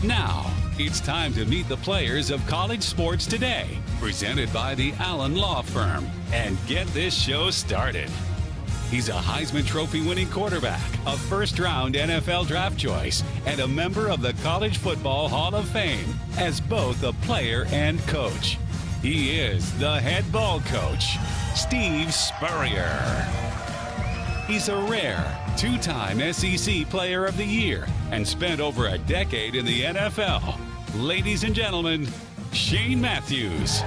Now, it's time to meet the players of college sports today, presented by the Allen Law Firm, and get this show started. He's a Heisman Trophy winning quarterback, a first-round NFL draft choice, and a member of the College Football Hall of Fame as both a player and coach. He is the head ball coach, Steve Spurrier. He's a rare two-time SEC Player of the Year and spent over a decade in the NFL. Ladies and gentlemen, Shane Matthews.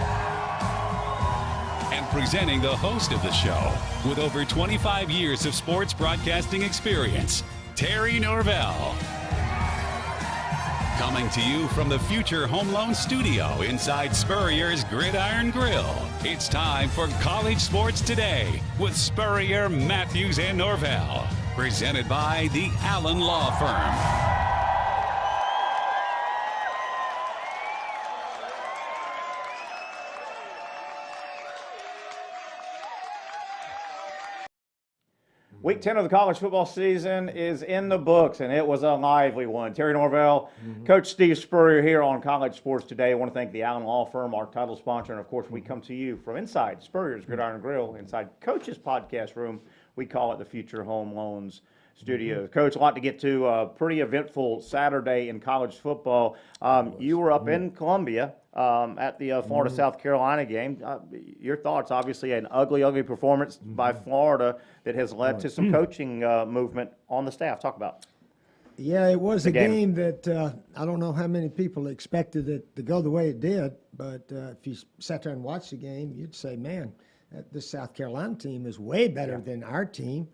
And presenting the host of the show, with over 25 years of sports broadcasting experience, Terry Norvell. Coming to you from the Future Home Loan Studio inside Spurrier's Gridiron Grill, it's time for College Sports Today with Spurrier, Matthews, and Norvell. Presented by the Allen Law Firm. Week 10 of the college football season is in the books, and it was a lively one. Terry Norvell, Coach Steve Spurrier here on College Sports Today. I want to thank the Allen Law Firm, our title sponsor, and of course we come to you from inside Spurrier's Gridiron Grill, inside Coach's podcast room. We call it the Future Home Loans Studio. Coach, a lot to get to. A pretty eventful Saturday in college football. You were up in Columbia at the Florida-South Carolina game. Your thoughts? Obviously, an ugly performance by Florida that has led to some coaching movement on the staff. Talk about it. Yeah, it was a game that I don't know how many people expected it to go the way it did, but if you sat there and watched the game, you'd say, man, this South Carolina team is way better than our team.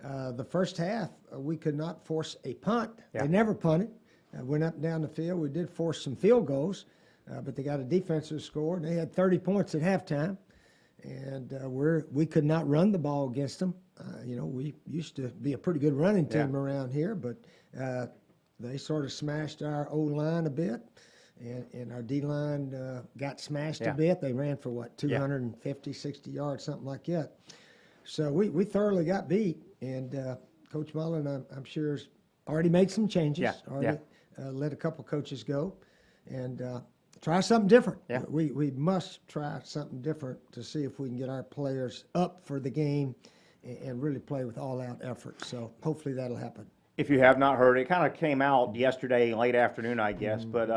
The first half, we could not force a punt. Yeah. They never punted. Went up and down the field. We did force some field goals, but they got a defensive score, and they had 30 points at halftime. And we could not run the ball against them. We used to be a pretty good running team around here, but they sort of smashed our O-line a bit, and our D-line got smashed a bit. They ran for, 250, 60 yards, something like that. So we thoroughly got beat, and Coach Mullen, I'm sure, has already made some changes, let a couple coaches go, and try something different. Yeah. We must try something different to see if we can get our players up for the game and really play with all-out effort. So hopefully that'll happen. If you have not heard, it kind of came out yesterday, late afternoon, I guess, but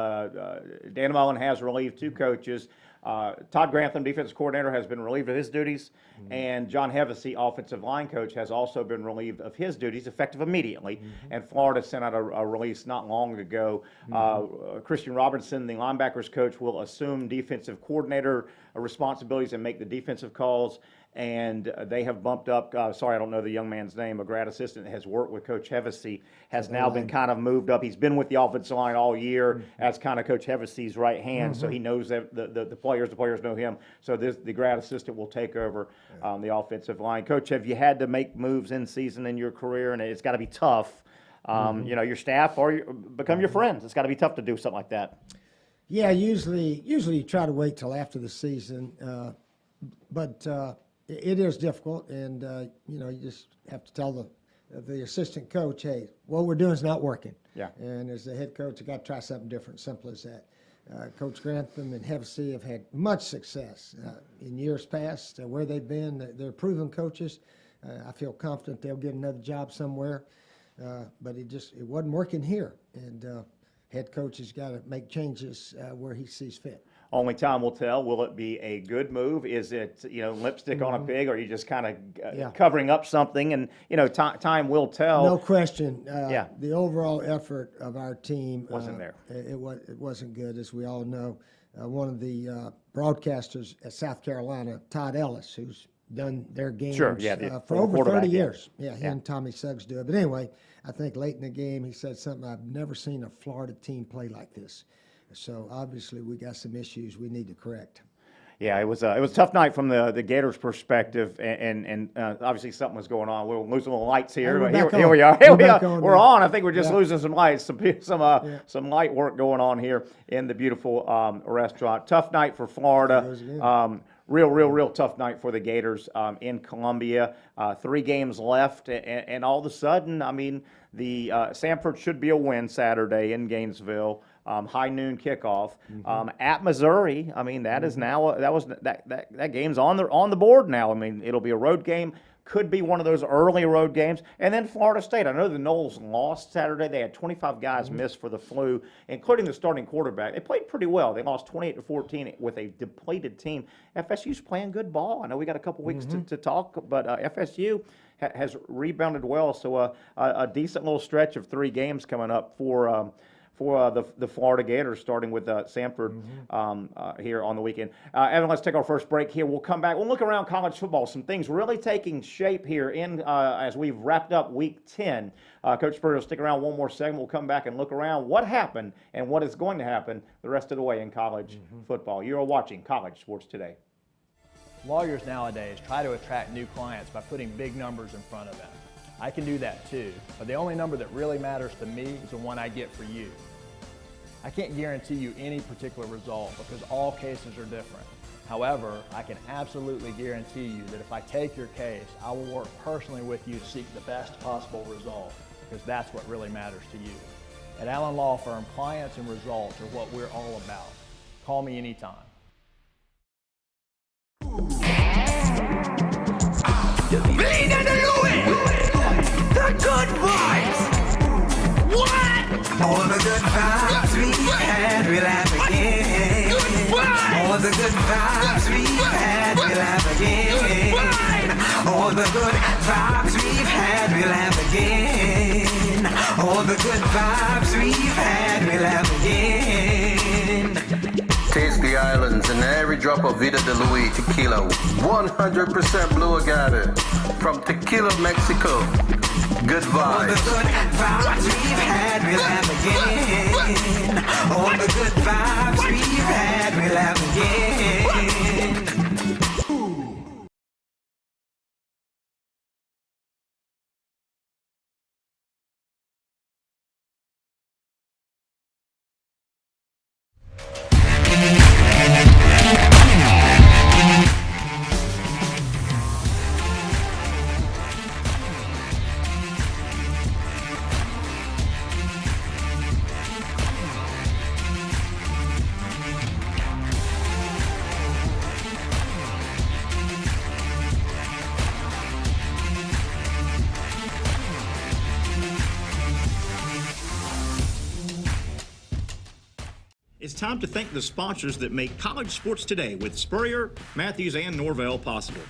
Dan Mullen has relieved two coaches. Todd Grantham, defensive coordinator, has been relieved of his duties, and John Hevesy, offensive line coach, has also been relieved of his duties, effective immediately. And Florida sent out a release not long ago. Christian Robinson, the linebackers coach, will assume defensive coordinator responsibilities and make the defensive calls. And they have bumped up, sorry, I don't know the young man's name, a grad assistant that has worked with Coach Hevesy, has now been kind of moved up. He's been with the offensive line all year as kind of Coach Hevesy's right hand, so he knows that the players know him. So the grad assistant will take over the offensive line. Coach, have you had to make moves in season in your career? And it's got to be tough. Your staff become your friends. It's got to be tough to do something like that. Yeah, usually you try to wait till after the season, but it is difficult, and you just have to tell the assistant coach, hey, what we're doing is not working. Yeah. And as the head coach, you got to try something different. Simple as that. Coach Grantham and Hevesy have had much success in years past. Where they've been, they're proven coaches. I feel confident they'll get another job somewhere, but it wasn't working here, and head coach has got to make changes where he sees fit. Only time will tell. Will it be a good move? Is it, lipstick on a pig, or are you just kind of covering up something? And, time will tell. No question. The overall effort of our team wasn't there. It wasn't good, as we all know. One of the broadcasters at South Carolina, Todd Ellis, who's done their games for over 30 years. He and Tommy Suggs do it. But anyway, I think late in the game he said something, I've never seen a Florida team play like this. So obviously we got some issues we need to correct. Yeah, it was a tough night from the Gators' perspective, and obviously something was going on. We're losing the lights here. Here we are. We're on. I think we're just losing some lights. Some light work going on here in the beautiful restaurant. Tough night for Florida. Real tough night for the Gators in Columbia. 3 games left, and all of a sudden, the Samford should be a win Saturday in Gainesville. high noon kickoff at Missouri. I mean, that is now that game's on the board now. I mean, it'll be a road game. Could be one of those early road games. And then Florida State. I know the Noles lost Saturday. They had 25 guys miss for the flu, including the starting quarterback. They played pretty well. They lost 28-14 with a depleted team. FSU's playing good ball. I know we got a couple weeks to talk, but FSU has rebounded well. So a decent little stretch of 3 games coming up for the Florida Gators, starting with Samford here on the weekend. Evan, let's take our first break here. We'll come back. We'll look around college football. Some things really taking shape here as we've wrapped up Week 10. Coach Spurrier will stick around one more segment. We'll come back and look around what happened and what is going to happen the rest of the way in college football. You are watching College Sports Today. Lawyers nowadays try to attract new clients by putting big numbers in front of them. I can do that too, but the only number that really matters to me is the one I get for you. I can't guarantee you any particular result because all cases are different. However, I can absolutely guarantee you that if I take your case, I will work personally with you to seek the best possible result because that's what really matters to you. At Allen Law Firm, clients and results are what we're all about. Call me anytime. The good vibes. What? All the good vibes we've had, we'll have again. All the good vibes we've had, we'll have again. All the good vibes we've had, we'll have again. All the good vibes we've had, we'll have again. Taste the islands and every drop of Vida de Luis tequila. 100% blue agave from Tequila, Mexico. Good vibes. All the good vibes we've had, we'll have again. All the good vibes we've had, we'll have again. It's time to thank the sponsors that make College Sports Today with Spurrier, Matthews, and Norvell possible.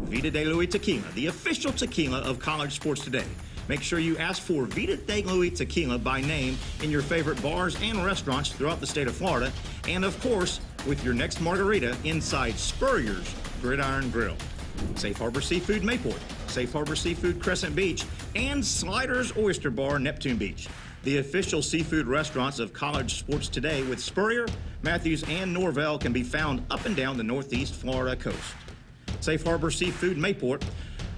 Vida de Luis Tequila, the official tequila of College Sports Today. Make sure you ask for Vida de Luis Tequila by name in your favorite bars and restaurants throughout the state of Florida. And of course, with your next margarita inside Spurrier's Gridiron Grill. Safe Harbor Seafood Mayport, Safe Harbor Seafood Crescent Beach, and Sliders Oyster Bar Neptune Beach. The official seafood restaurants of College Sports Today with Spurrier, Matthews, and Norvell can be found up and down the Northeast Florida coast. Safe Harbor Seafood Mayport,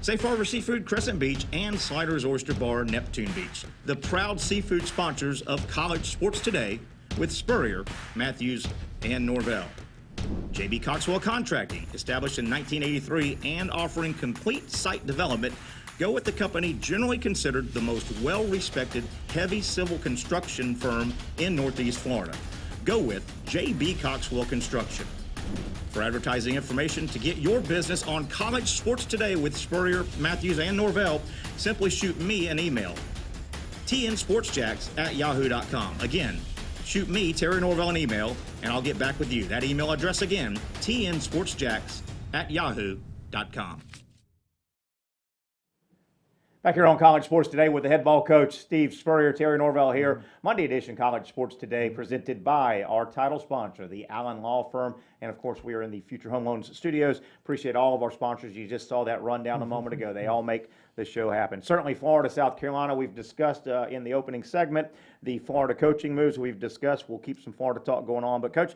Safe Harbor Seafood Crescent Beach, and Sliders Oyster Bar Neptune Beach. The proud seafood sponsors of College Sports Today with Spurrier, Matthews, and Norvell. J.B. Coxwell Contracting, established in 1983 and offering complete site development. Go with the company generally considered the most well-respected heavy civil construction firm in Northeast Florida. Go with J.B. Coxwell Construction. For advertising information to get your business on College Sports Today with Spurrier, Matthews, and Norvell, simply shoot me an email, tnsportsjacks@yahoo.com. Again, shoot me, Terry Norvell, an email, and I'll get back with you. That email address again, tnsportsjacks@yahoo.com. Back here on College Sports Today with the head ball coach, Steve Spurrier, Terry Norvell here. Monday edition College Sports Today presented by our title sponsor, the Allen Law Firm. And, of course, we are in the Future Home Loans studios. Appreciate all of our sponsors. You just saw that rundown a moment ago. They all make the show happen. Certainly Florida, South Carolina, we've discussed in the opening segment. The Florida coaching moves we've discussed. We'll keep some Florida talk going on. But, Coach,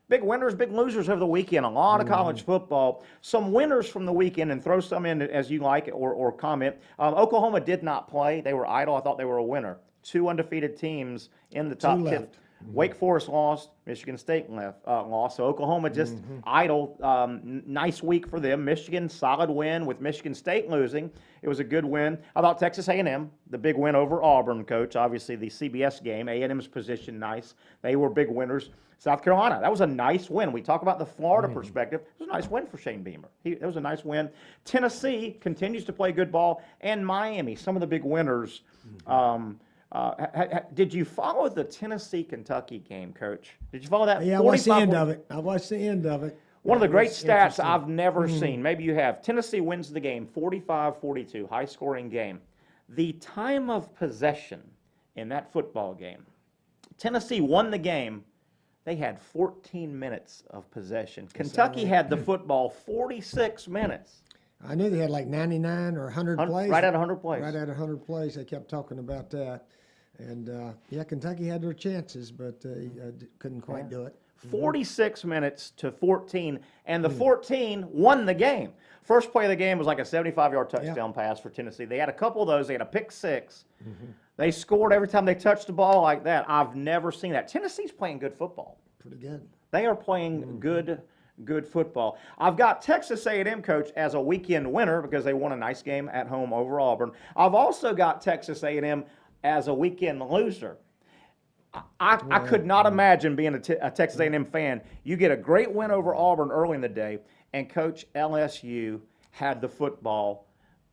big winners, big losers over the weekend. A lot of college football. Some winners from the weekend, and throw some in as you like or comment. Oklahoma did not play. They were idle. I thought they were a winner. 2 undefeated teams in the top 10. Wake Forest lost. Michigan State lost. So Oklahoma just idle. Nice week for them. Michigan, solid win with Michigan State losing. It was a good win. How about Texas A&M? The big win over Auburn, Coach. Obviously, the CBS game. A&M's position nice. They were big winners. South Carolina, that was a nice win. We talk about the Florida perspective. It was a nice win for Shane Beamer. It was a nice win. Tennessee continues to play good ball. And Miami, some of the big winners. Did you follow the Tennessee-Kentucky game, Coach? Did you follow that? Yeah, I watched the end of it. One of the That great was stats interesting. I've never seen. Maybe you have. Tennessee wins the game, 45-42, high-scoring game. The time of possession in that football game, Tennessee won the game. They had 14 minutes of possession. Kentucky had the football 46 minutes. I knew they had like 99 or 100 plays. Right at 100 plays. Right at 100 plays. They kept talking about that. And, yeah, Kentucky had their chances, but couldn't quite do it. 46 minutes to 14, and the 14 won the game. First play of the game was like a 75-yard touchdown pass for Tennessee. They had a couple of those. They had a pick six. They scored every time they touched the ball like that. I've never seen that. Tennessee's playing good football. Pretty good. They are playing good football. I've got Texas A&M, Coach, as a weekend winner because they won a nice game at home over Auburn. I've also got Texas A&M as a weekend loser. I could not imagine being a Texas A&M fan. You get a great win over Auburn early in the day, and Coach, LSU had the football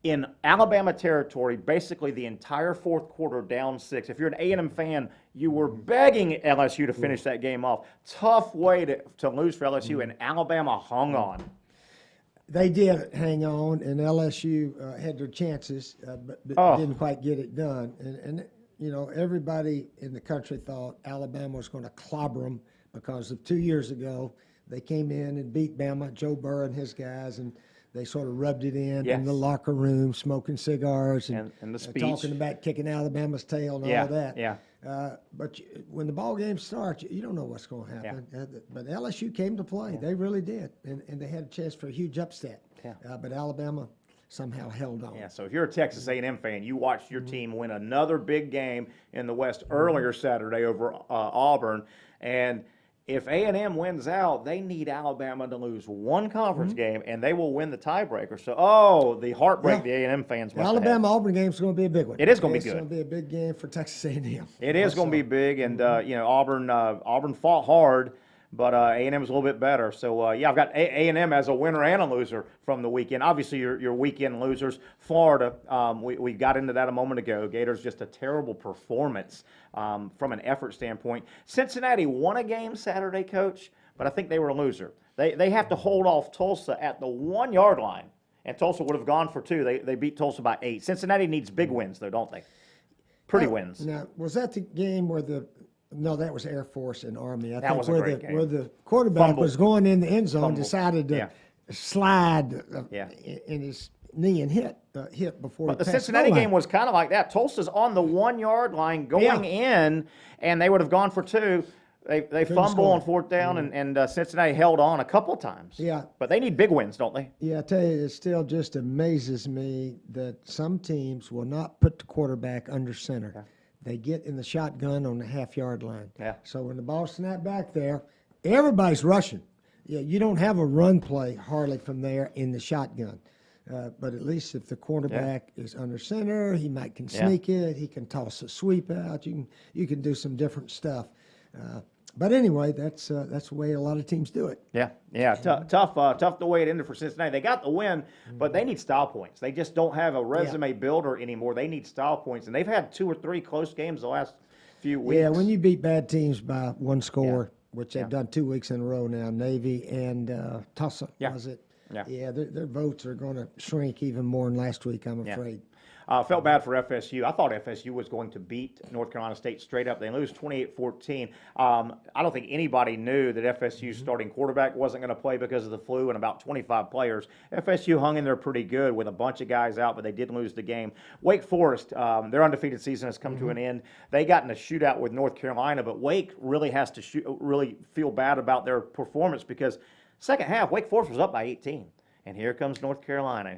in Alabama territory basically the entire fourth quarter, down 6. If you're an A&M fan, you were begging LSU to finish that game off. Tough way to lose for LSU, and Alabama hung on. They did hang on, and LSU had their chances, but didn't quite get it done. And you know, everybody in the country thought Alabama was going to clobber them because of 2 years ago they came in and beat Bama, Joe Burrow and his guys, and they sort of rubbed it in the locker room, smoking cigars and the speech. talking about kicking Alabama's tail and all that. Yeah. But when the ball game starts, you don't know what's going to happen. But LSU came to play. They really did, and they had a chance for a huge upset. But Alabama somehow held on. Yeah, so if you're a Texas A&M fan, you watched your team win another big game in the West earlier Saturday over Auburn, and if A&M wins out, they need Alabama to lose one conference game, and they will win the tiebreaker. So, the heartbreak the A&M fans must have. Alabama-Auburn game is going to be a big one. It is going to be good. It's going to be a big game for Texas A&M. It is going to be big, and you know, Auburn fought hard, but A&M is a little bit better. So yeah, I've got A&M as a winner and a loser from the weekend. Obviously, your weekend losers, Florida. We got into that a moment ago. Gators just a terrible performance from an effort standpoint. Cincinnati won a game Saturday, Coach, but I think they were a loser. They have to hold off Tulsa at the 1 yard line, and Tulsa would have gone for 2. They beat Tulsa by 8. Cincinnati needs big wins, though, don't they? Pretty wins. Now, was that the game where no, that was Air Force and Army. I That think was a great game. where the quarterback Fumble. was going in the end zone, Fumble. decided to Yeah. slide Yeah. in his knee and hit before But the he passed Cincinnati goal line. game was kind of like that. Tulsa's on the 1 yard line going in, and they would have gone for 2. They fumble score. on 4th down, and Cincinnati held on a couple times. Yeah. But they need big wins, don't they? Yeah, I tell you, it still just amazes me that some teams will not put the quarterback under center. Yeah. They get in the shotgun on the half-yard line. Yeah. So when the ball snapped back there, everybody's rushing. Yeah, you don't have a run play hardly from there in the shotgun. But at least if the quarterback is under center, he can sneak it. He can toss a sweep out. You can do some different stuff. But anyway, that's the way a lot of teams do it. Yeah. Tough the way it ended for Cincinnati. They got the win, but they need style points. They just don't have a resume builder anymore. They need style points, and they've had 2 or 3 close games the last few weeks. Yeah, when you beat bad teams by 1 score, which they've done 2 weeks in a row now, Navy and Tulsa, was it? Yeah, their votes are going to shrink even more than last week, I'm afraid. Felt bad for FSU. I thought FSU was going to beat North Carolina State straight up. They lose 28-14. I don't think anybody knew that FSU's starting quarterback wasn't going to play because of the flu and about 25 players. FSU hung in there pretty good with a bunch of guys out, but they did lose the game. Wake Forest, their undefeated season has come to an end. They got in a shootout with North Carolina, but Wake really has to really feel bad about their performance because second half, Wake Forest was up by 18. And here comes North Carolina,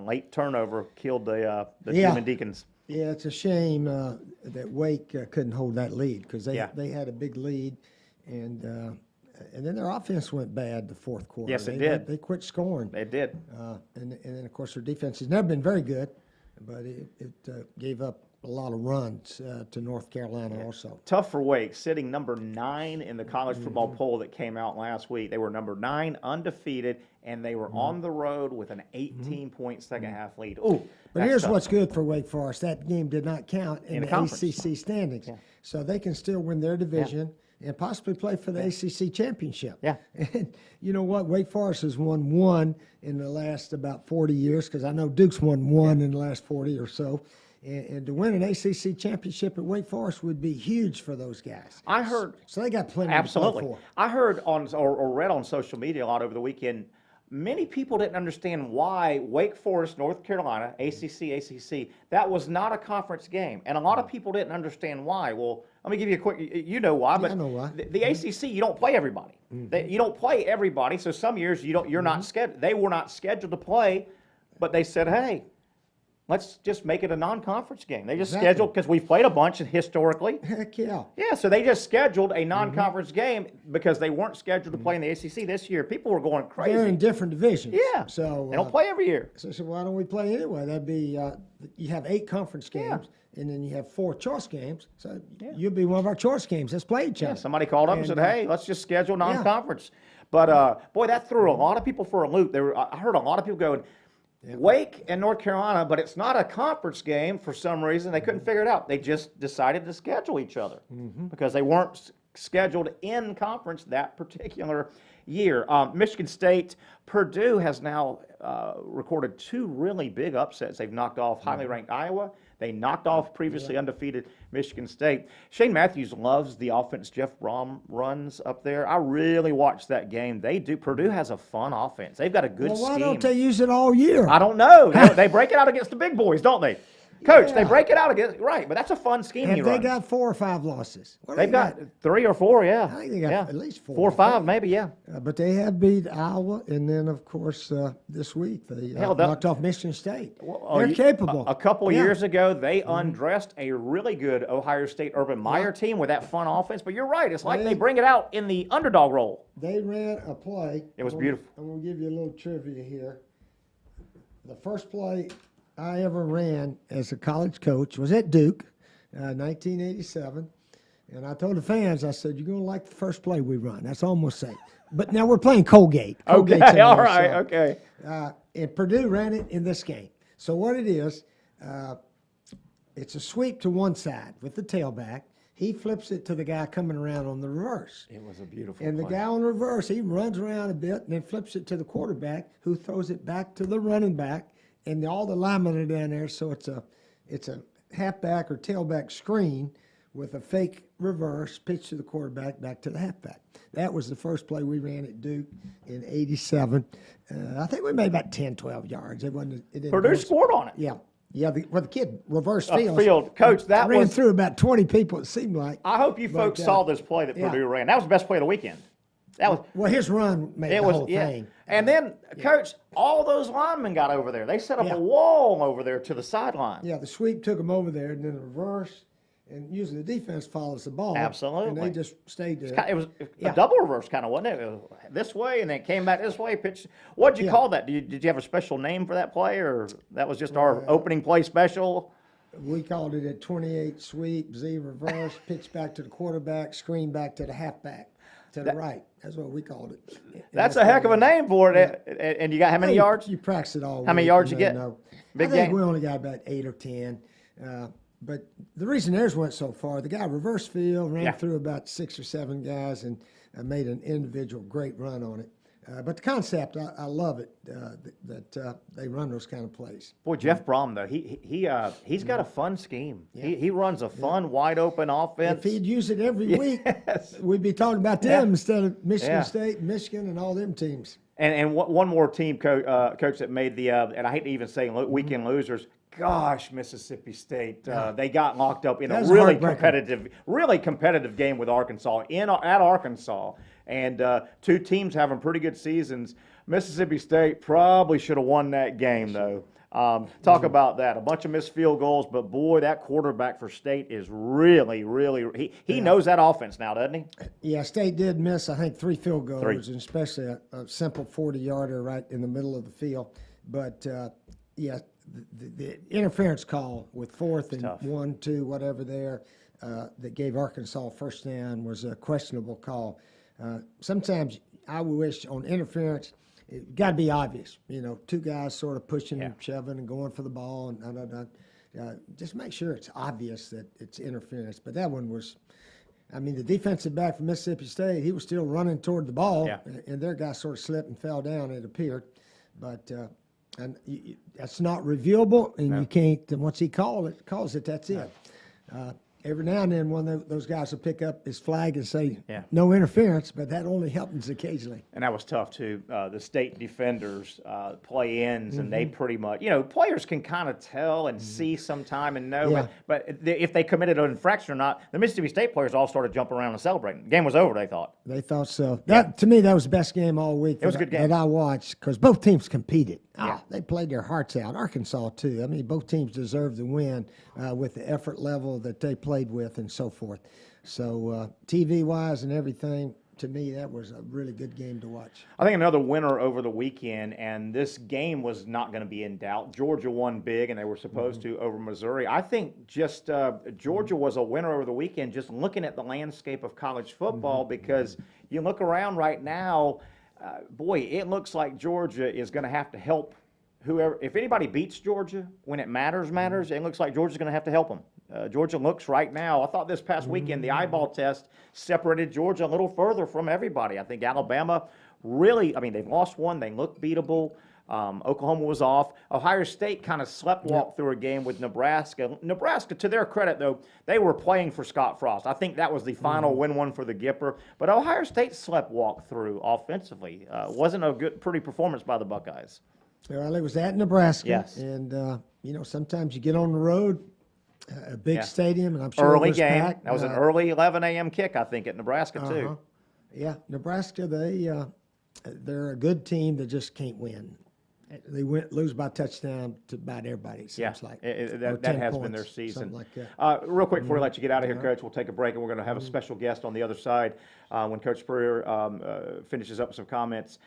Late turnover killed the Demon Deacons. Yeah, it's a shame that Wake couldn't hold that lead because Yeah. they had a big lead, and then their offense went bad the fourth quarter. Yes, it did. They quit scoring. They did. And then, of course, their defense has never been very good, but it gave up a lot of runs to North Carolina also. Tough for Wake, sitting number 9 in the college football poll that came out last week. They were number 9, undefeated, and they were on the road with an 18-point second-half lead. Ooh, But that's here's tough. what's good for Wake Forest. That game did not count in the the conference. ACC standings. So they can still win their division and possibly play for the ACC championship. Yeah. And you know what? Wake Forest has won one in the last about 40 years because I know Duke's won one in the last 40 or so. And to win an ACC championship at Wake Forest would be huge for those guys. I heard So they got plenty absolutely. to play for. I heard on or read on social media a lot over the weekend. Many people didn't understand why Wake Forest, North Carolina, ACC, that was not a conference game. And a lot of people didn't understand why. Well, let me give you a quick, you know why, but I know why. The ACC, you don't play everybody. You don't play everybody, so some years you're not scheduled. They were not scheduled to play, but they said, hey, let's just make it a non-conference game. They just Exactly. scheduled, because we've played a bunch historically. Heck yeah. Yeah, so they just scheduled a non-conference game because they weren't scheduled to play in the ACC this year. People were going crazy. They're in different divisions. Yeah. So They don't play every year. So I said, why don't we play anyway? That'd be, you have 8 conference games, and then you have 4 choice games. So you'll be one of our choice games. Let's play each Yeah, other. somebody called up and said, hey, let's just schedule non-conference. But, boy, that threw a lot of people for a loop. I heard a lot of people going, Wake and North Carolina, but it's not a conference game for some reason. They couldn't figure it out. They just decided to schedule each other because they weren't scheduled in conference that particular year. Michigan State, Purdue has now recorded 2 really big upsets. They've knocked off highly ranked Iowa. They knocked off previously undefeated Michigan State. Shane Matthews loves the offense Jeff Brom runs up there. I really watched that game. They do. Purdue has a fun offense. They've got a good Well, why scheme. don't they use it all year? I don't know. They break it out against the big boys, don't they? Coach, they break it out against, right, but that's a fun scheme he Have they runs. got 4 or 5 losses? What do They've they got 3 or 4, yeah. I think they got yeah. at least 4. 4 or 5, maybe, yeah. But they have beat Iowa, and then, of course, this week they Hell, that- knocked off Michigan State. Well, They're capable. A couple of Yeah. years ago, they undressed a really good Ohio State Urban Meyer team with that fun offense. But you're right; it's like they bring it out in the underdog role. They ran a play. It was beautiful. I'm going to give you a little trivia here. The first play I ever ran as a college coach was at Duke, 1987. And I told the fans, I said, you're going to like the first play we run. That's all I'm going to say. But now we're playing Colgate. Colgate's in Okay, all there, right, so, okay. and Purdue ran it in this game. So what it is, it's a sweep to one side with the tailback. He flips it to the guy coming around on the reverse. It was a beautiful And the play. guy on reverse, he runs around a bit and then flips it to the quarterback, who throws it back to the running back, and all the linemen are down there. So it's a halfback or tailback screen with a fake reverse pitch to the quarterback back to the halfback. That was the first play we ran at Duke in '87. I think we made about 10, 12 yards. It wasn't. It didn't Purdue go- scored on it. Yeah. Yeah, the kid reverse Field. Coach, that ran was. through about 20 people, it seemed like. I hope you folks saw this play that Purdue ran. That was the best play of the weekend. That was. Well, his run made It the was, whole yeah. thing. And then, Coach, all those linemen got over there. They set up Yeah. a wall over there to the sideline. Yeah, the sweep took them over there, and then the reverse, and usually the defense follows the ball. And Absolutely. they just stayed there. It was Yeah. a double reverse kind of, wasn't it? It was this way and then it came back this way. Pitch. What'd you call that? Did you have a special name for that play, or that was just our opening play special? We called it a 28 sweep, Z reverse, pitch back to the quarterback, screen back to the halfback, to the right. That's what we called it. And That's a heck of a what we- name for it. And you got how many yards? You practice it all How many week, yards and you then, get? no. Big I think game? we only got about 8 or 10. But the reason theirs went so far, the guy reverse field, ran Yeah. through about 6 or 7 guys, and made an individual great run on it. But the concept, I love it, that they run those kind of plays. Boy, Jeff Brom though, he's got a fun scheme. He runs a fun, wide open offense. If he'd use it every week, we'd be talking about them instead of Michigan Yeah. State, Michigan, and all them teams. And one more team, coach, that made the and I hate to even say weekend losers. Gosh, Mississippi State, they got locked up in That a was really heartbreaking. competitive game with Arkansas at Arkansas, and 2 teams having pretty good seasons. Mississippi State probably should have won that game though. Talk about that. A bunch of missed field goals, but boy, that quarterback for State is really, he knows that offense now, doesn't he? Yeah, State did miss, I think, 3 field goals, Three. and especially a simple 40-yarder right in the middle of the field. But, yeah, the interference call with 4th and tough. 1, 2, whatever there, that gave Arkansas first down was a questionable call. Sometimes I wish on interference, it got to be obvious. 2 guys sort of pushing and shoving and going for the ball, and just make sure it's obvious that it's interference. But that one was, the defensive back from Mississippi State, he was still running toward the ball, and their guy sort of slipped and fell down, it appeared. But that's not reviewable, and you can't. And once he calls it, that's it. Every now and then, one of those guys will pick up his flag and say, no interference, but that only happens occasionally. And that was tough, too. The State defenders, play-ins, and they pretty much, players can kind of tell and see sometime and know, but if they committed an infraction or not, the Mississippi State players all started jumping around and celebrating. The game was over, they thought. They thought so. That to me, that was the best game all week. It was a good game. That I watched, because both teams competed. They played their hearts out. Arkansas, too. Both teams deserved the win with the effort level that they played with and so forth. So TV-wise and everything, to me, that was a really good game to watch. I think another winner over the weekend, and this game was not going to be in doubt. Georgia won big, and they were supposed to over Missouri. I think just Georgia was a winner over the weekend, just looking at the landscape of college football, because you look around right now, boy, it looks like Georgia is going to have to help whoever. If anybody beats Georgia when it matters, it looks like Georgia's going to have to help them. Georgia looks right now. I thought this past weekend the eyeball test separated Georgia a little further from everybody. I think Alabama really, they've lost one. They look beatable. Oklahoma was off. Ohio State kind of sleptwalked through a game with Nebraska. Nebraska, to their credit, though, they were playing for Scott Frost. I think that was the final win-one for the Gipper. But Ohio State sleptwalked through offensively. Wasn't a pretty performance by the Buckeyes. Well, it was at Nebraska. Yes. And, sometimes you get on the road, a big stadium, and I'm sure Early it was game. packed. That was an early 11 a.m. kick, I think, at Nebraska, too. Yeah, Nebraska, they're a good team that just can't win. They lose by touchdown to about everybody, it seems like. That has been their season. Something like that. Real quick before we let you get out of here, Coach, we'll take a break, and we're going to have a special guest on the other side when Coach Spurrier finishes up with some comments.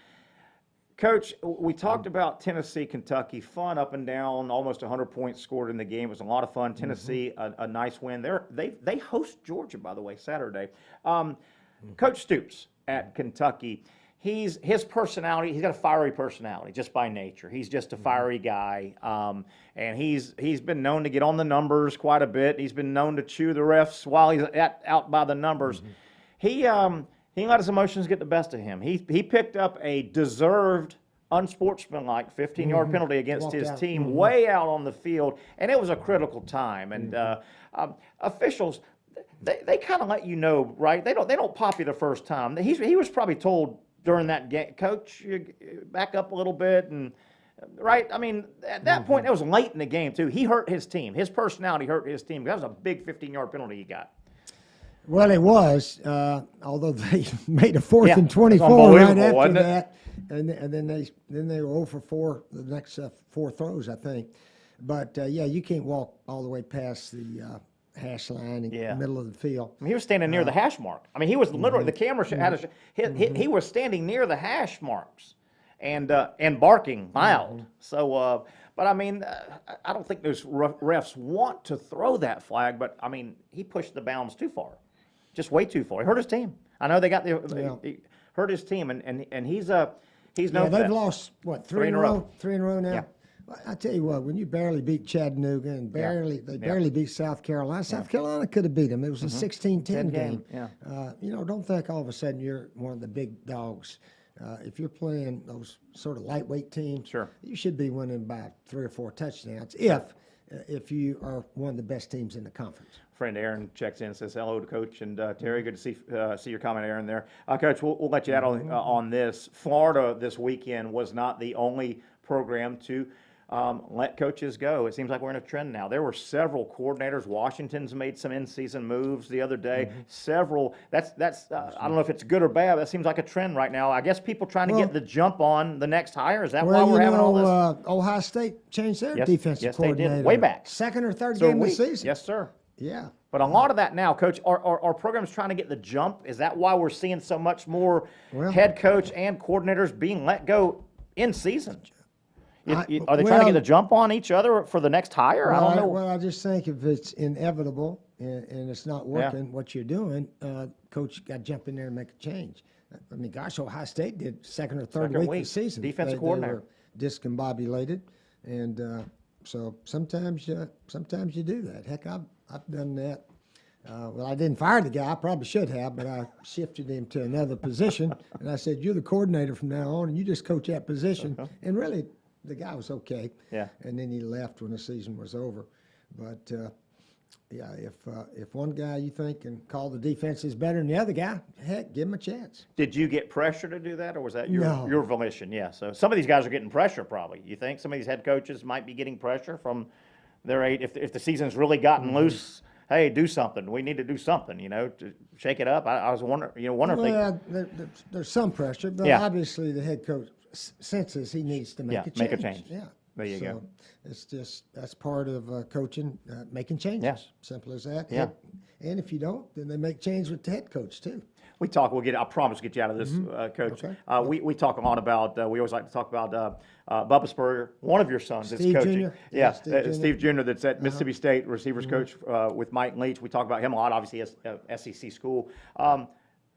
Coach, we talked about Tennessee, Kentucky, fun up and down, almost 100 points scored in the game. It was a lot of fun. Tennessee, a nice win. They host Georgia, by the way, Saturday. Coach Stoops at Kentucky, his personality, he's got a fiery personality just by nature. He's just a fiery guy, and he's been known to get on the numbers quite a bit. He's been known to chew the refs while he's out by the numbers. He let his emotions get the best of him. He picked up a deserved, unsportsmanlike 15-yard penalty against his team way out on the field, and it was a critical time. And officials, they kind of let you know, right? They don't pop you the first time. He was probably told during that game, Coach, you back up a little bit, and right. At that point, that was late in the game too. He hurt his team. His personality hurt his team. That was a big 15-yard penalty he got. Well, it was, although they made a 4th and 24 right after that, and then they were 0 for 4 the next 4 throws, I think. But you can't walk all the way past the hash line in the middle of the field. He was standing near the hash mark. He was literally the camera had he was standing near the hash marks, and barking loud. So. But I don't think those refs want to throw that flag. But he pushed the bounds too far. Just way too far. He hurt his team. I know they got he hurt his team, and he's known for that. They've lost, what, 3 in a row? 3 in a row now? Yeah. Well, I tell you what, when you barely beat Chattanooga and barely beat South Carolina, South Carolina could have beat them. It was a 16-10 game. Yeah. Don't think all of a sudden you're one of the big dogs. If you're playing those sort of lightweight teams, you should be winning by 3 or 4 touchdowns if you are one of the best teams in the conference. Friend Aaron checks in and says hello to Coach and Terry. Good to see your comment, Aaron, there. Coach, we'll let you out on this. Florida this weekend was not the only program to let coaches go. It seems like we're in a trend now. There were several coordinators. Washington's made some in-season moves the other day. Several. That's. I don't know if it's good or bad. That seems like a trend right now. I guess people trying to get the jump on the next hire. Is that why we're having all this? Ohio State changed their Yes, defensive yes, they did. coordinator. Way back. Second or third So game of we- the season. Yes, sir. Yeah. But a lot of that now, Coach, are programs trying to get the jump? Is that why we're seeing so much more head coach and coordinators being let go in season? Are they trying to well- get the jump on each other for the next hire? I don't know. Well, I just think if it's inevitable and it's not working, what you're doing, coach got to jump in there and make a change. I mean, gosh, Ohio State did second or third Second week of the week, season. defensive They coordinator. were discombobulated, and so sometimes you do that. Heck, I've done that. Well, I didn't fire the guy. I probably should have, but I shifted him to another position, and I said, "You're the coordinator from now on, and you just coach that position." And really, the guy was okay. Yeah. And then he left when the season was over. But yeah, if one guy you think can call the defense is better than the other guy, heck, give him a chance. Did you get pressure to do that, or was that No. your volition? Yeah. So some of these guys are getting pressure, probably. You think some of these head coaches might be getting pressure from their eight if the season's really gotten Mm-hmm. loose? Hey, do something. We need to do something. to shake it up. I was wondering. Wonder if they. Well, there's some pressure, but Yeah. obviously the head coach senses he needs to make Yeah, a change. make a change. Yeah. There you so go. It's just that's part of coaching, making changes. Yeah. Simple as that. Yeah. And if you don't, then they make change with the head coach too. We talk. We'll get. I promise, get you out of this, Coach. Okay. We talk a lot about. We always like to talk about Bubba Spurrier, one of your sons that's Steve coaching. Jr.? Yeah, Yeah, Steve Jr. That's at Mississippi State receivers coach with Mike Leach. We talk about him a lot. Obviously, as SEC school.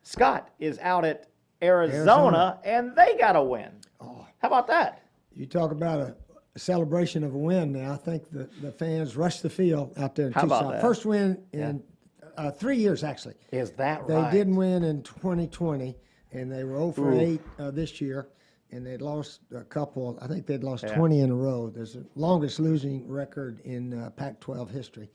Scott is out at Arizona, and they got a win. How about that? You talk about a celebration of a win now. I think the fans rushed the field out there in How about Tucson. that? First win in 3 years, actually. Is that They right? didn't win in 2020, and they were 0 for 8 this year, and they'd lost a couple. I think they'd lost 20 in a row. There's the longest losing record in Pac-12 history.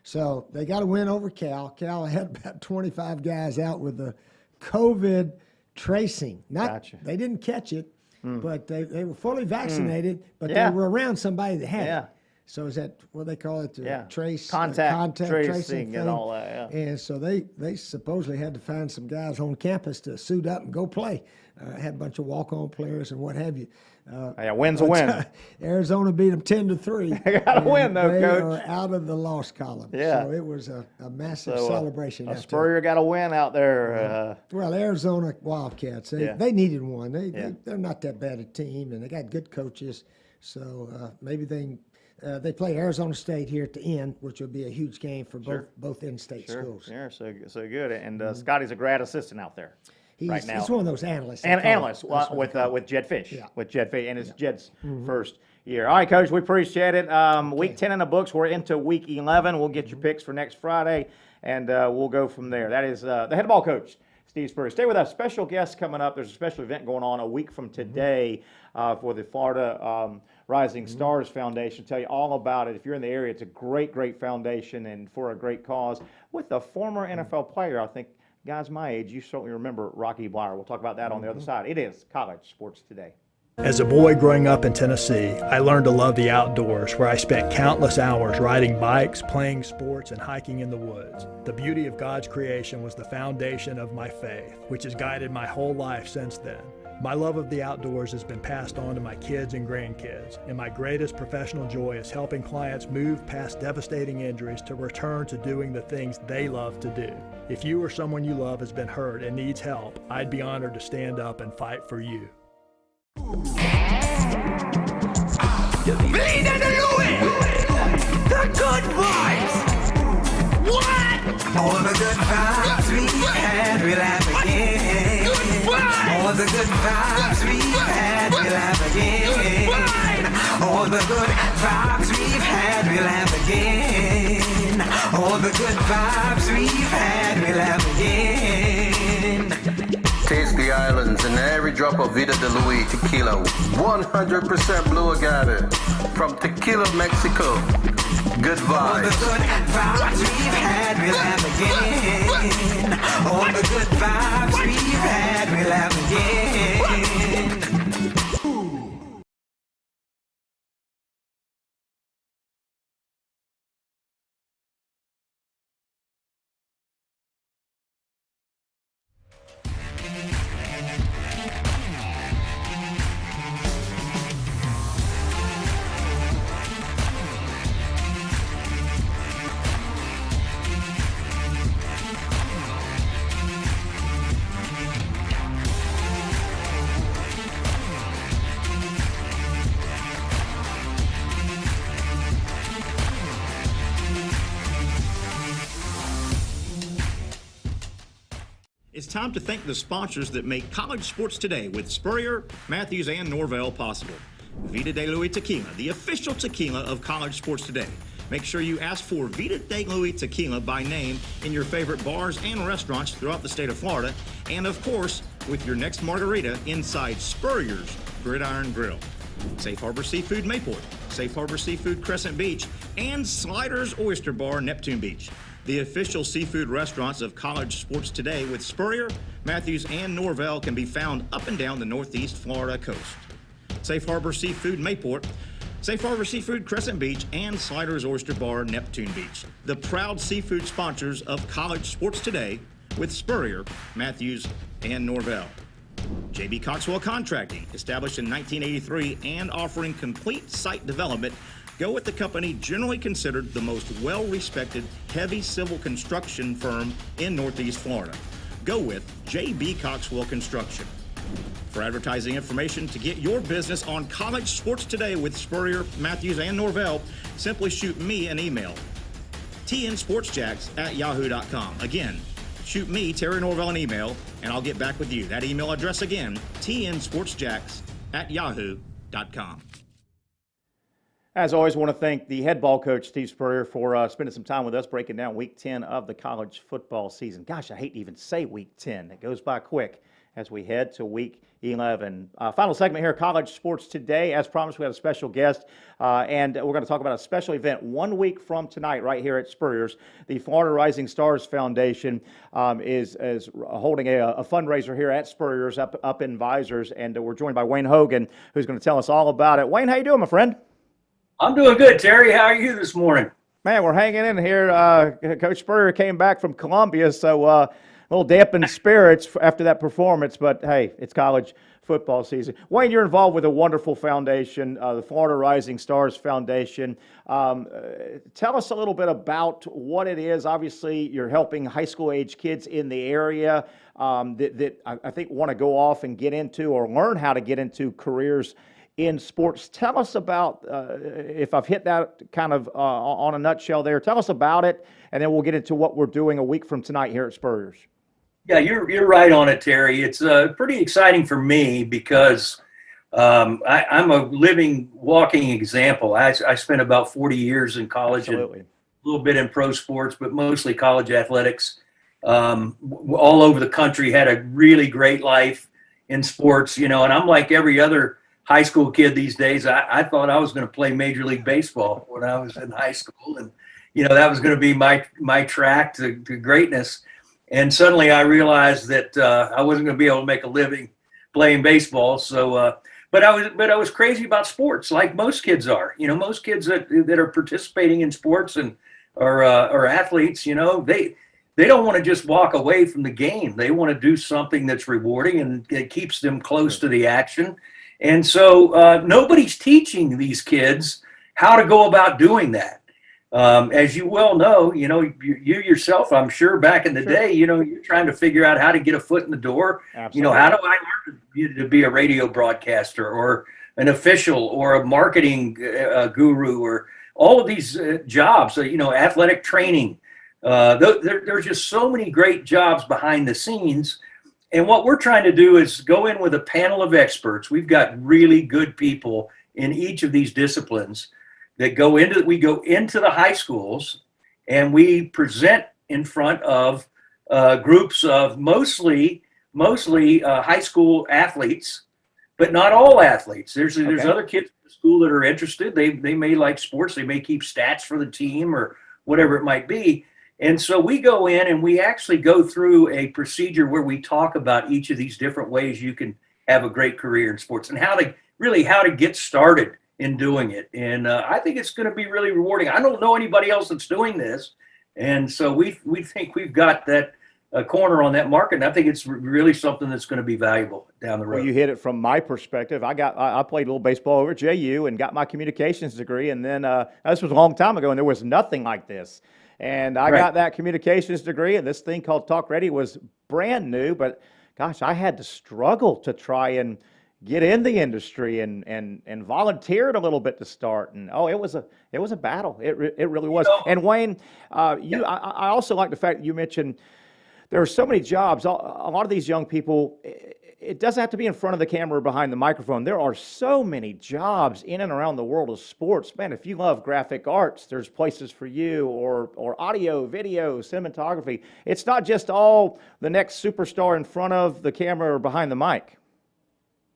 So they got a win over Cal. Cal had about 25 guys out with the COVID tracing. Gotcha. They didn't catch it, but they were fully vaccinated, but Yeah. they were around somebody that had Yeah. it. So is that what they call it? The Yeah. trace Contact tracing tracing and thing? all that, yeah. And so they supposedly had to find some guys on campus to suit up and go play. Had a bunch of walk-on players and what have you. Yeah, win's a win. Arizona beat them 10-3. They got a win, though, they Coach. are out of the loss column. Yeah. So it was a massive So, celebration. A after- Spurrier got a win out there. Well, Arizona Wildcats, Yeah. they needed one. Yeah. They're not that bad a team, and they got good coaches. So maybe they play Arizona State here at the end, which will be a huge game for both in-state schools. Sure, so good. And Scotty's a grad assistant out there. right now. He's one of those analysts. And they call analysts it. That's what with they call it. with Jed Fish. Yeah. With Jed Fish, and it's Jed's first year. All right, Coach, we appreciate it. Week 10 in the books. We're into week 11. We'll get your picks for next Friday, and we'll go from there. That is the head ball coach, Steve Spurrier. Stay with us. Special guests coming up. There's a special event going on a week from today for the Florida Rising Stars Foundation. Tell you all about it. If you're in the area, it's a great, great foundation and for a great cause. With a former NFL player, I think, guys my age, you certainly remember Rocky Bleier. We'll talk about that on the other side. It is College Sports Today. As a boy growing up in Tennessee, I learned to love the outdoors, where I spent countless hours riding bikes, playing sports, and hiking in the woods. The beauty of God's creation was the foundation of my faith, which has guided my whole life since then. My love of the outdoors has been passed on to my kids and grandkids, and my greatest professional joy is helping clients move past devastating injuries to return to doing the things they love to do. If you or someone you love has been hurt and needs help, I'd be honored to stand up and fight for you. Bleed and Louis! The good vibes! What? All the good vibes we had, we'll have again. Good vibes! All the good vibes we've had, we'll have again. All the good vibes we've had, we'll have again. All the good vibes we've had, we'll have again. Taste the islands and every drop of Vida de Luis tequila. 100% blue agave from Tequila, Mexico. Good All the vibes. good vibes we've had, we'll have again. All the good vibes we've had, we'll have again. It's time to thank the sponsors that make college sports today with Spurrier, Matthews, and Norvell possible. Vida de Luis Tequila, the official tequila of college sports today. Make sure you ask for Vida de Luis Tequila by name in your favorite bars and restaurants throughout the state of Florida, and of course, with your next margarita inside Spurrier's Gridiron Grill. Safe Harbor Seafood Mayport, Safe Harbor Seafood Crescent Beach, and Sliders Oyster Bar Neptune Beach. The official seafood restaurants of college sports today with Spurrier, Matthews, and Norvell can be found up and down the northeast Florida coast. Safe Harbor Seafood Mayport, Safe Harbor Seafood Crescent Beach, and Sliders Oyster Bar Neptune Beach. The proud seafood sponsors of college sports today with Spurrier, Matthews, and Norvell. J.B. Coxwell Contracting, established in 1983 and offering complete site development. Go with the company generally considered the most well-respected heavy civil construction firm in Northeast Florida. Go with J.B. Coxwell Construction. For advertising information to get your business on college sports today with Spurrier, Matthews, and Norvell, simply shoot me an email, tnsportsjacks@yahoo.com. Again, shoot me, Terry Norvell, an email, and I'll get back with you. That email address again, tnsportsjacks@yahoo.com. As always, I want to thank the head ball coach, Steve Spurrier, for spending some time with us breaking down Week 10 of the college football season. Gosh, I hate to even say Week 10. It goes by quick as we head to Week 11. Final segment here, College Sports Today. As promised, we have a special guest, and we're going to talk about a special event 1 week from tonight right here at Spurrier's. The Florida Rising Stars Foundation is holding a fundraiser here at Spurrier's up in Visors, and we're joined by Wayne Hogan, who's going to tell us all about it. Wayne, how you doing, my friend? I'm doing good, Terry. How are you this morning? Man, we're hanging in here. Coach Spurrier came back from Columbia, so a little dampened spirits after that performance, but hey, it's college football season. Wayne, you're involved with a wonderful foundation, the Florida Rising Stars Foundation. Tell us a little bit about what it is. Obviously, you're helping high school age kids in the area that I think want to go off and get into or learn how to get into careers in sports. Tell us about, if I've hit that kind of on a nutshell there, tell us about it, and then we'll get into what we're doing a week from tonight here at Spurrier's. Yeah, you're right on it, Terry. It's pretty exciting for me because I'm a living, walking example. I spent about 40 years in college. Absolutely. And a little bit in pro sports, but mostly college athletics. All over the country, had a really great life in sports, and I'm like every other high school kid these days. I thought I was going to play Major League Baseball when I was in high school, and that was going to be my track to greatness. And suddenly I realized that I wasn't going to be able to make a living playing baseball. So, but I was crazy about sports, like most kids are. Most kids that are participating in sports and are athletes. They don't want to just walk away from the game. They want to do something that's rewarding and it keeps them close to the action. And so nobody's teaching these kids how to go about doing that. As you well know, you yourself, I'm sure back in the day, you're trying to figure out how to get a foot in the door. Absolutely. How do I learn to be a radio broadcaster or an official or a marketing guru or all of these jobs, athletic training. There's just so many great jobs behind the scenes. And what we're trying to do is go in with a panel of experts. We've got really good people in each of these disciplines that we go into the high schools and we present in front of groups of mostly high school athletes, but not all athletes. There's other kids in the school that are interested. They may like sports. They may keep stats for the team or whatever it might be. And so we go in and we actually go through a procedure where we talk about each of these different ways you can have a great career in sports and how to get started in doing it. And I think it's going to be really rewarding. I don't know anybody else that's doing this. And so we think we've got that corner on that market. And I think it's really something that's going to be valuable down the road. Well, you hit it from my perspective. I played a little baseball over at JU and got my communications degree. And then this was a long time ago and there was nothing like this. And I got that communications degree, and this thing called Talk Ready was brand new, but gosh, I had to struggle to try and get in the industry and volunteered a little bit to start. And it was a battle. It really was. And Wayne, I also like the fact that you mentioned there are so many jobs. A lot of these young people, it doesn't have to be in front of the camera or behind the microphone. There are so many jobs in and around the world of sports. Man, if you love graphic arts, there's places for you, or audio, video, cinematography. It's not just all the next superstar in front of the camera or behind the mic.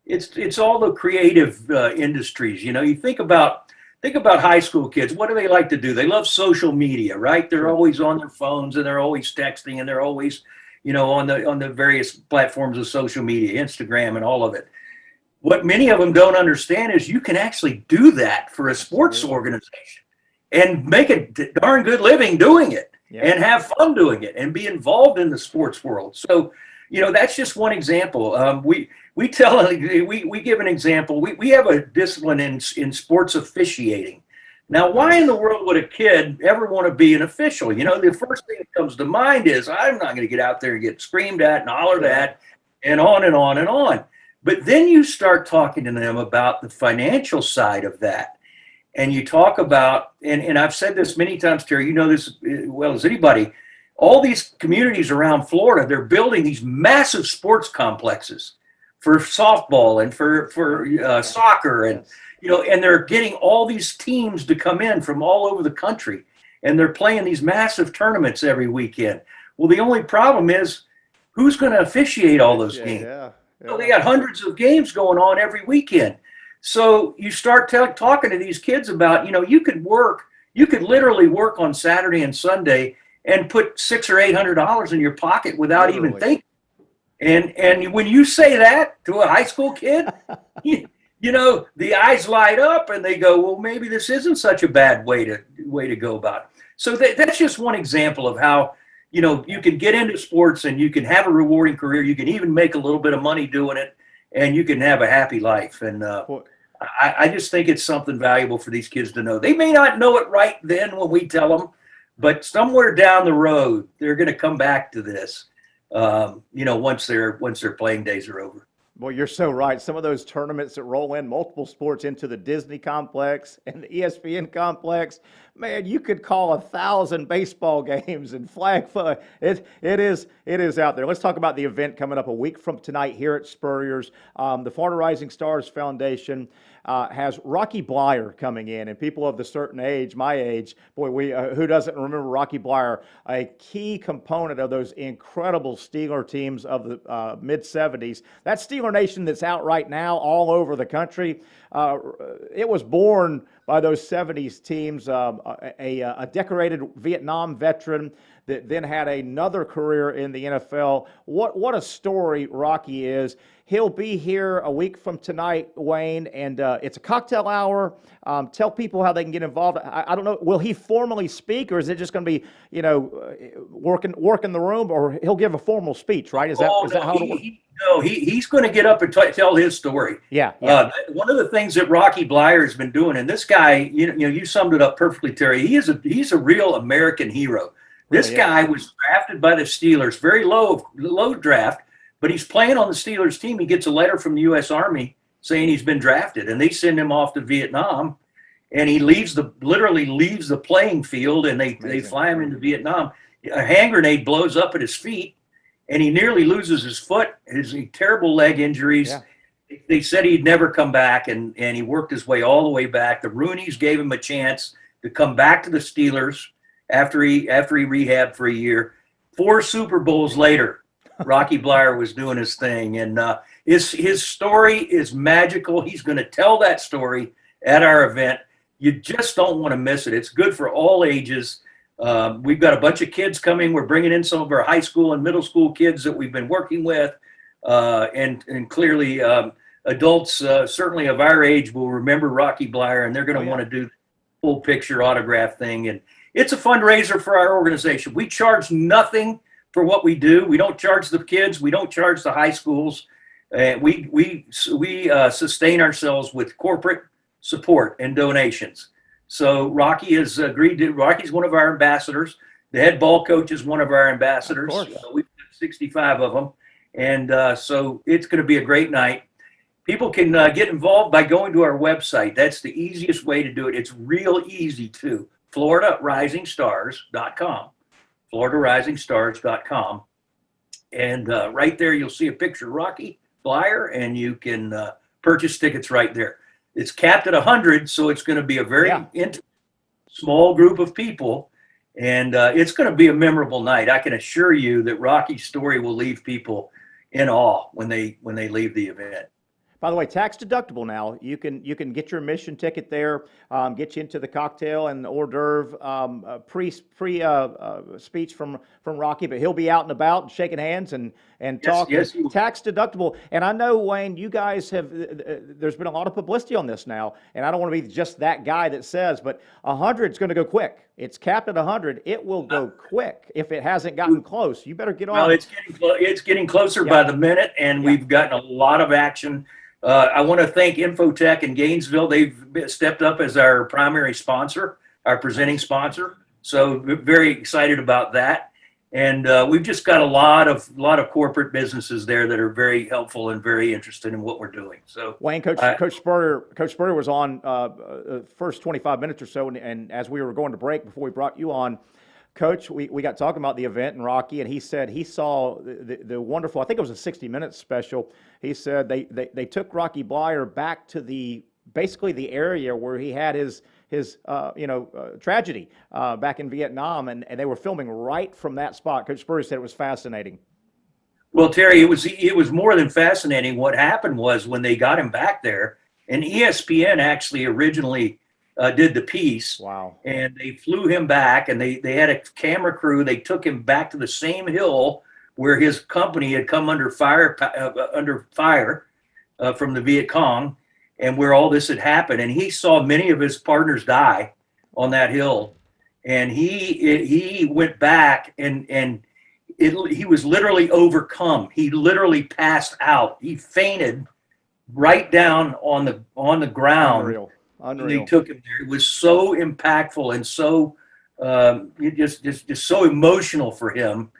It's all the creative industries. You know, you think about high school kids. What do they like to do? They love social media, right? They're always on their phones, and they're always texting, and they're always, you know, on the various platforms of social media, Instagram and all of it. What many of them don't understand is you can actually do that for a sports organization and make a darn good living doing it, and have fun doing it, and be involved in the sports world. So, you know, that's just one example. We give an example. We have a discipline in sports officiating. Now, why in the world would a kid ever want to be an official? You know, the first thing that comes to mind is, I'm not going to get out there and get screamed at and hollered at, and on and on and on. But then you start talking to them about the financial side of that. And you talk about, and I've said this many times, Terry, you know this as well as anybody, all these communities around Florida, they're building these massive sports complexes for softball and for soccer, and you know, and they're getting all these teams to come in from all over the country, and they're playing these massive tournaments every weekend. Well, the only problem is, who's going to officiate all those games? So they got hundreds of games going on every weekend. So you start talking to these kids about, you know, you could literally work on Saturday and Sunday and put $600 or $800 in your pocket without even thinking. And when you say that to a high school kid, you know, the eyes light up and they go, well, maybe this isn't such a bad way to go about it. So that's just one example of how, you know, you can get into sports and you can have a rewarding career. You can even make a little bit of money doing it, and you can have a happy life. And I just think it's something valuable for these kids to know. They may not know it right then when we tell them, but somewhere down the road, they're going to come back to this. You know, once their playing days are over. Well, you're so right. Some of those tournaments that roll in multiple sports into the Disney complex and the ESPN complex, man, you could call 1,000 baseball games and flag football. It is out there. Let's talk about the event coming up a week from tonight here at Spurrier's. The Florida Rising Stars Foundation has Rocky Bleier coming in, and people of the certain age, my age, boy, who doesn't remember Rocky Bleier, a key component of those incredible Steeler teams of the mid-'70s. That Steeler Nation that's out right now all over the country, it was born by those 70s teams, a decorated Vietnam veteran that then had another career in the NFL. What a story Rocky is. He'll be here a week from tonight, Wayne, and it's a cocktail hour. Tell people how they can get involved. I don't know, will he formally speak, or is it just going to be, you know, work in the room, or he'll give a formal speech, right? Is that how it'll work? He's going to get up and tell his story. Yeah. One of the things that Rocky Bleier has been doing, and this guy, you know, you summed it up perfectly, Terry. He's a real American hero. This guy was drafted by the Steelers, very low draft, but he's playing on the Steelers team. He gets a letter from the U.S. Army saying he's been drafted, and they send him off to Vietnam, and he literally leaves the playing field, and they fly him into Vietnam. A hand grenade blows up at his feet, and he nearly loses his foot. His terrible leg injuries. Yeah. They said he'd never come back, and he worked his way all the way back. The Rooneys gave him a chance to come back to the Steelers after he rehabbed for a year. 4 Super Bowls later, Rocky Bleier was doing his thing, and his story is magical. He's going to tell that story at our event. You just don't want to miss it. It's good for all ages. We've got a bunch of kids coming. We're bringing in some of our high school and middle school kids that we've been working with, and clearly adults certainly of our age will remember Rocky Bleier, and they're going to want to do the full picture autograph thing. And it's a fundraiser for our organization. We charge nothing for what we do. We don't charge the kids. We don't charge the high schools. We sustain ourselves with corporate support and donations. So Rocky has agreed to. Rocky's one of our ambassadors. The head ball coach is one of our ambassadors. We've got 65 of them, and so it's going to be a great night. People can get involved by going to our website. That's the easiest way to do it. It's real easy too. FloridaRisingStars.com. FloridaRisingStars.com. And right there, you'll see a picture of Rocky Bleier, and you can purchase tickets right there. It's capped at 100, so it's going to be a very intimate, small group of people, and it's going to be a memorable night. I can assure you that Rocky's story will leave people in awe when they leave the event. By the way, tax deductible now. You can get your admission ticket there, get you into the cocktail and hors d'oeuvre speech from Rocky, but he'll be out and about and shaking hands and talking. Yes, tax deductible. And I know, Wayne, you guys have, there's been a lot of publicity on this now, and I don't want to be just that guy that says, but 100 is going to go quick. It's capped at 100. It will go quick if it hasn't gotten close. You better get on. Well, it's getting closer by the minute, and we've gotten a lot of action. I want to thank Infotech in Gainesville. They've stepped up as our primary sponsor, our presenting sponsor. So very excited about that. And we've just got a lot of corporate businesses there that are very helpful and very interested in what we're doing. So Wayne, Coach Spurrier was on first 25 minutes or so, and as we were going to break before we brought you on, Coach, we got talking about the event and Rocky, and he said he saw the wonderful, I think it was a 60 Minutes special. He said they took Rocky Bleier back to basically the area where he had his tragedy back in Vietnam, and they were filming right from that spot. Coach Spurrier said it was fascinating. Well, Terry, it was more than fascinating. What happened was when they got him back there, and ESPN actually originally did the piece. Wow. And they flew him back, and they had a camera crew. They took him back to the same hill where his company had come under fire from the Viet Cong, and where all this had happened. And he saw many of his partners die on that hill. And he went back, and he was literally overcome. He literally passed out. He fainted right down on the ground. Unreal. They took him there. It was so impactful and so just so emotional for him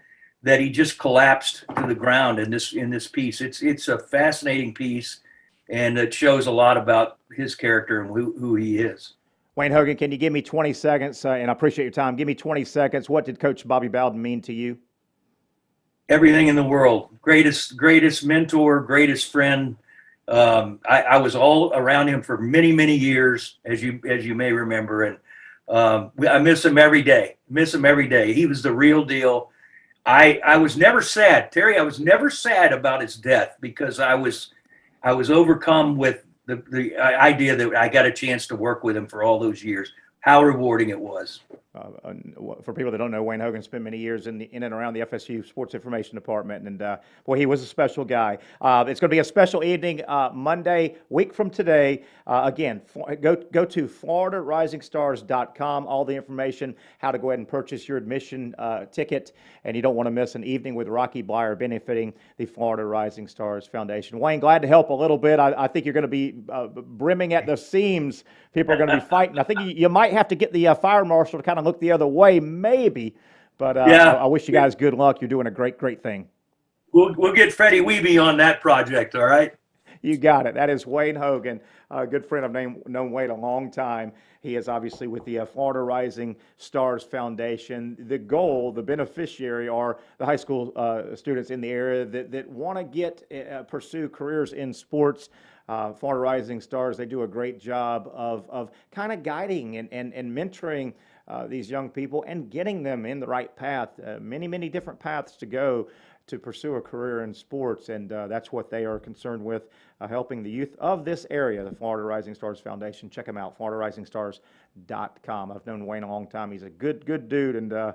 that he just collapsed to the ground in this piece. It's a fascinating piece, and it shows a lot about his character and who he is. Wayne Hogan, can you give me 20 seconds? And I appreciate your time. Give me 20 seconds. What did Coach Bobby Bowden mean to you? Everything in the world. Greatest mentor, greatest friend. I was all around him for many, many years, as you may remember, and I miss him every day. He was the real deal. I was never sad, Terry. I was never sad about his death because I was overcome with the idea that I got a chance to work with him for all those years. How rewarding it was. For people that don't know, Wayne Hogan spent many years in and around the FSU Sports Information Department, and boy, he was a special guy. It's going to be a special evening Monday, week from today. Again, go to FloridaRisingStars.com. All the information, how to go ahead and purchase your admission ticket, and you don't want to miss an evening with Rocky Bleier benefiting the Florida Rising Stars Foundation. Wayne, glad to help a little bit. I think you're going to be brimming at the seams. People are going to be fighting. I think you might have to get the fire marshal to kind of look the other way, maybe. But I wish you guys good luck. You're doing a great thing. We'll get Freddie Wiebe on that project, all right? You got it. That is Wayne Hogan, a good friend. I've known Wayne a long time. He is obviously with the Florida Rising Stars Foundation. The goal, the beneficiary, are the high school students in the area that want to pursue careers in sports. Florida Rising Stars, they do a great job of kind of guiding and mentoring these young people and getting them in the right path. Many different paths to go to pursue a career in sports, and that's what they are concerned with, helping the youth of this area, the Florida Rising Stars Foundation. Check them out, FloridaRisingStars.com. I've known Wayne a long time. He's a good dude, and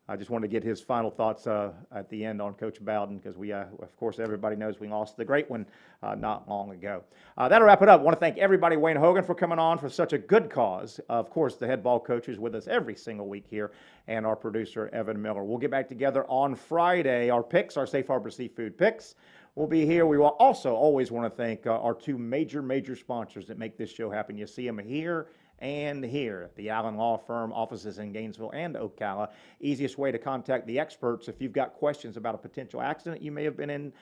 I just wanted to get his final thoughts at the end on Coach Bowden, because we, of course, everybody knows we lost the great one not long ago. That'll wrap it up. I want to thank everybody, Wayne Hogan, for coming on for such a good cause. Of course, the head ball coach is with us every single week here, and our producer, Evan Miller. We'll get back together on Friday. Our picks, our Safe Harbor Seafood picks, will be here. We will also always want to thank our two major sponsors that make this show happen. You see them here and here. The Allen Law Firm, offices in Gainesville and Ocala. Easiest way to contact the experts if you've got questions about a potential accident you may have been in,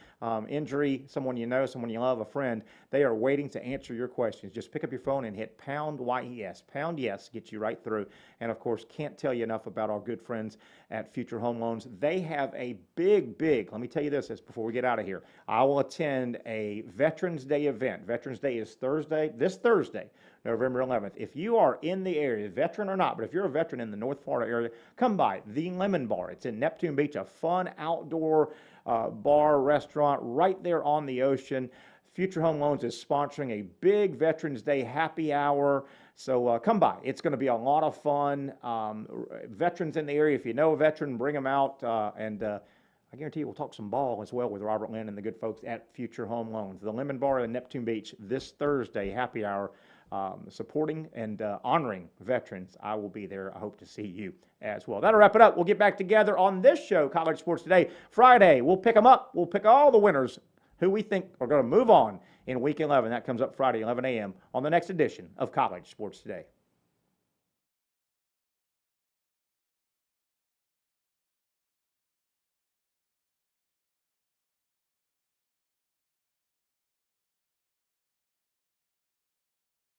injury, someone you know, someone you love, a friend. They are waiting to answer your questions. Just pick up your phone and hit pound YES. Pound yes gets you right through. And of course, can't tell you enough about our good friends at Future Home Loans. They have a big, let me tell you this before we get out of here. I will attend a Veterans Day event. Veterans Day is this Thursday, November 11th. If you are in the area, veteran or not, but if you're a veteran in the North Florida area, come by the Lemon Bar. It's in Neptune Beach, a fun outdoor bar, restaurant right there on the ocean. Future Home Loans is sponsoring a big Veterans Day happy hour. So come by. It's going to be a lot of fun. Veterans in the area, if you know a veteran, bring them out. I guarantee you we'll talk some ball as well with Robert Lynn and the good folks at Future Home Loans. The Lemon Bar in Neptune Beach this Thursday, happy hour, supporting and honoring veterans. I will be there. I hope to see you as well. That'll wrap it up. We'll get back together on this show, College Sports Today. Friday, we'll pick them up. We'll pick all the winners who we think are going to move on in Week 11. That comes up Friday, 11 a.m. on the next edition of College Sports Today.